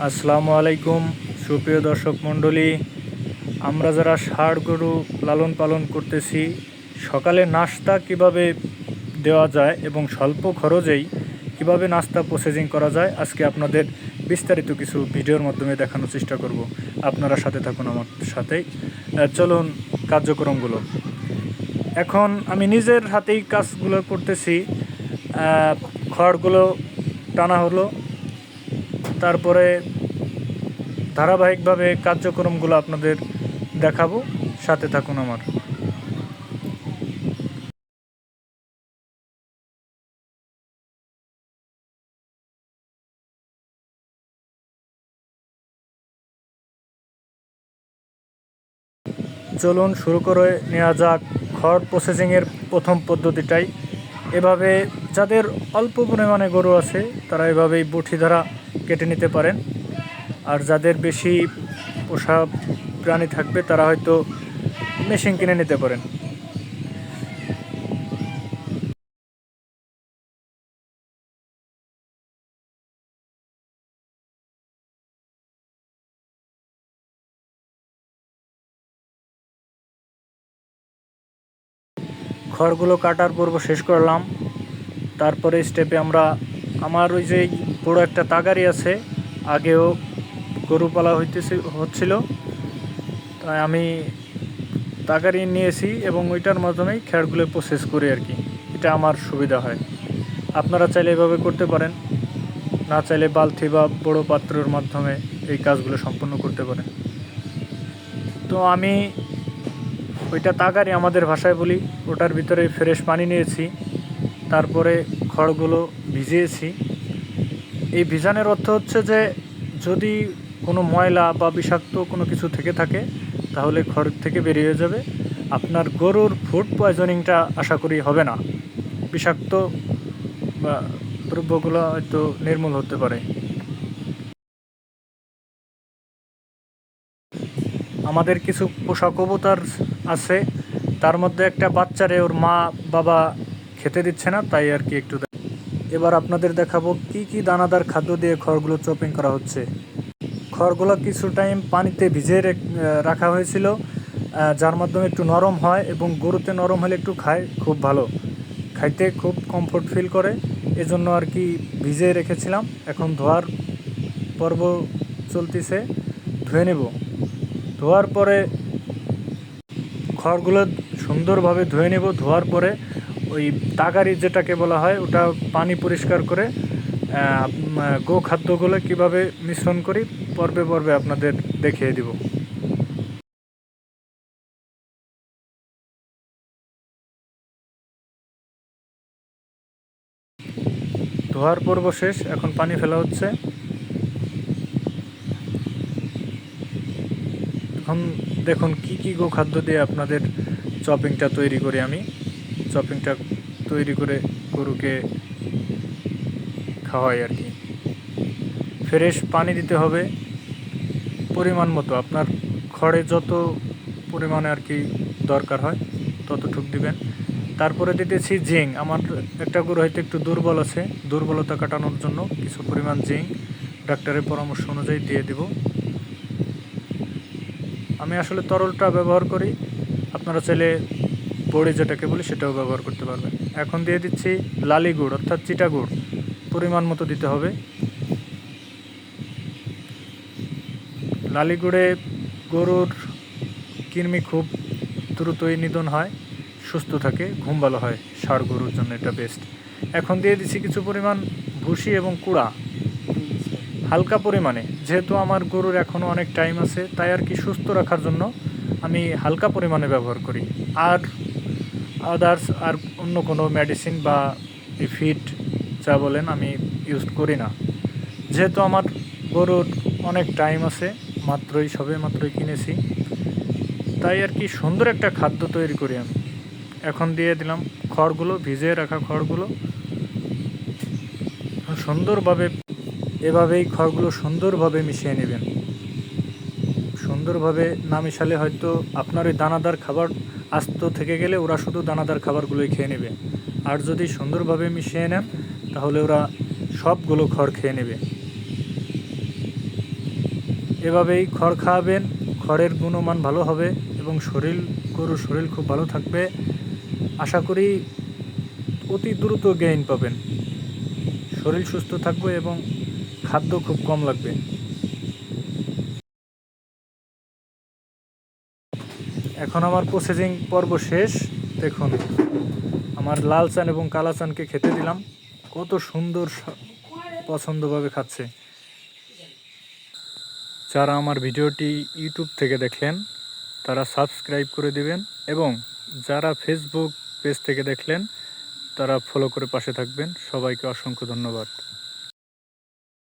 আসসালামু আলাইকুম সুপ্রিয় দর্শক মণ্ডলী। আমরা যারা ষাঁড় গরু লালন পালন করতেছি, সকালে নাস্তা কিভাবে দেওয়া যায় এবং স্বল্প খরচেই কিভাবে নাস্তা প্রসেসিং করা যায়, আজকে আপনাদের বিস্তারিত কিছু ভিডিওর মাধ্যমে দেখানোর চেষ্টা করব। আপনারা সাথে থাকুন আমার সাথেই। চলুন কার্যক্রমগুলো। এখন আমি নিজের হাতেই কাজগুলো করতেছি। খড়গুলো টানা হলো, তারপরে ধারাবাহিকভাবে কার্যক্রমগুলো আপনাদের দেখাবো, সাথে থাকুন আমার। চলুন শুরু করে নেওয়া যাক খড় প্রসেসিংয়ের প্রথম পদ্ধতিটাই। এভাবে যাদের অল্প পরিমাণে গরু আছে তারা এভাবেই বটি দ্বারা কেটে নিতে পারেন, আর যাদের বেশি পোষা প্রাণী থাকবে তারা হয়তো মেশিন কিনে নিতে পারেন। খড়গুলো কাটার পর্ব শেষ করলাম। তারপরে স্টেপে আমার ওই যে বড় একটা তাগারি আছে, আগেও গরু পালা হচ্ছিল, তাই আমি তাগারি নিয়েছি এবং ওইটার মাধ্যমেই খ্যাড়গুলো প্রসেস করি আর কি। এটা আমার সুবিধা হয়। আপনারা চাইলে এভাবে করতে পারেন, না চাইলে বালতি বা বড় পাত্রের মাধ্যমে এই কাজগুলো সম্পন্ন করতে পারেন। তো আমি ওইটা তাগারি আমাদের ভাষায় বলি, ওটার ভিতরে ফ্রেশ পানি নিয়েছি, তারপরে খড়গুলো ভিজিয়েছি। এই ভিজানোর অর্থ হচ্ছে যে যদি কোনো ময়লা বা বিষাক্ত কোনো কিছু থেকে থাকে তাহলে খড় থেকে বেরিয়ে যাবে। আপনার গরুর ফুড পয়জনিংটা আশা করি হবে না, বিষাক্ত বা দ্রব্যগুলো হয়তো নির্মূল হতে পারে। আমাদের কিছু পোষা কবুতর আছে, তার মধ্যে একটা বাচ্চারে ওর মা বাবা খেতে দিচ্ছে না, তাই আর কি একটু। এবার আপনাদের দেখাবো কি কি দানাদার খাদ্য দিয়ে খড়গুলো চপিং করা হচ্ছে। খড়গুলো কিছু টাইম পানিতে ভিজিয়ে রাখা হয়েছিল, যার মাধ্যমে একটু নরম হয় এবং গরুতে নরম হলে একটু খায় খুব ভালো, খাইতে খুব কমফোর্ট ফিল করে, এজন্য আর কি ভিজিয়ে রেখেছিলাম। এখন ধোয়ার পর্ব চলতেছে, ধুয়ে নেব। ধোয়ার পরে খড়গুলো সুন্দরভাবে ধুয়ে নেব। ধোয়ার পরে ওই তাগারি যেটাকে বলা হয় ওটা পানি পরিষ্কার করে গো খাদ্যগুলো কীভাবে মিশ্রণ করি পর্বে পর্বে আপনাদের দেখিয়ে দিব। ধোয়ার পর্ব শেষ, এখন পানি ফেলা হচ্ছে। এখন দেখুন কি কি গো খাদ্য দিয়ে আপনাদের চপিংটা তৈরি করি আমি। চপিংটা তৈরি করে গরুকে খাওয়াই আর কি। ফ্রেশ পানি দিতে হবে পরিমাণ মতো, আপনার খড়ে যত পরিমাণে আর কি দরকার হয় ততটুক দিবেন। তারপরে দিতেছি জিঙ্ক। আমার একটা গরু হয়তো একটু দুর্বল আছে, দুর্বলতা কাটানোর জন্য কিছু পরিমাণ জিঙ্ক ডাক্তারের পরামর্শ অনুযায়ী দিয়ে দিব। আমি আসলে তরলটা ব্যবহার করি, আপনারা চাইলে বড়ি যেটাকে বলি সেটাও ব্যবহার করতে পারবেন। এখন দিয়ে দিচ্ছি লালি গুড় অর্থাৎ চিটা গুড়, পরিমাণ মতো দিতে হবে। লালি গুড়ে গরুর কৃমি খুব দ্রুতই নিধন হয়, সুস্থ থাকে, ঘুম ভালো হয়, ষাঁড় গরুর জন্য এটা বেস্ট। এখন দিয়ে দিচ্ছি কিছু পরিমাণ ভুসি এবং কুড়া, হালকা পরিমাণে, যেহেতু আমার গরুর এখনও অনেক টাইম আছে তাই আর কি সুস্থ রাখার জন্য আমি হালকা পরিমাণে ব্যবহার করি। আর আদার্স আর অন্য কোনো মেডিসিন বা ফিড যা বলেন আমি ইউজ করি না, যেহেতু আমার গরুর অনেক টাইম আছে, মাত্রই কিনেছি, তাই আর কি সুন্দর একটা খাদ্য তৈরি করি আমি। এখন দিয়ে দিলাম খড়গুলো, ভিজিয়ে রাখা খড়গুলো সুন্দরভাবে, এভাবেই খড়গুলো সুন্দরভাবে মিশিয়ে নেবেন। সুন্দরভাবে না মিশালে হয়তো আপনার ওই দানাদার খাবার আস্ত থেকে গেলে ওরা শুধু দানাদার খাবারগুলোই খেয়ে নেবে, আর যদি সুন্দরভাবে মিশিয়ে নেন তাহলে ওরা সবগুলো খড় খেয়ে নেবে। এভাবেই খড় খাওয়াবেন, খড়ের গুণমান ভালো হবে এবং গরুর শরীর খুব ভালো থাকবে। আশা করি অতি দ্রুত গেইন পাবেন, শরীর সুস্থ থাকবে এবং খাদ্য খুব কম লাগবে। এখন আমার প্রসেসিং পর্ব শেষ। দেখুন আমার লাল চান এবং কালা চানকে খেতে দিলাম, কত সুন্দর পছন্দভাবে খাচ্ছে। যারা আমার ভিডিওটি ইউটিউব থেকে দেখলেন তারা সাবস্ক্রাইব করে দিবেন এবং যারা ফেসবুক পেজ থেকে দেখলেন তারা ফলো করে পাশে থাকবেন। সবাইকে অসংখ্য ধন্যবাদ।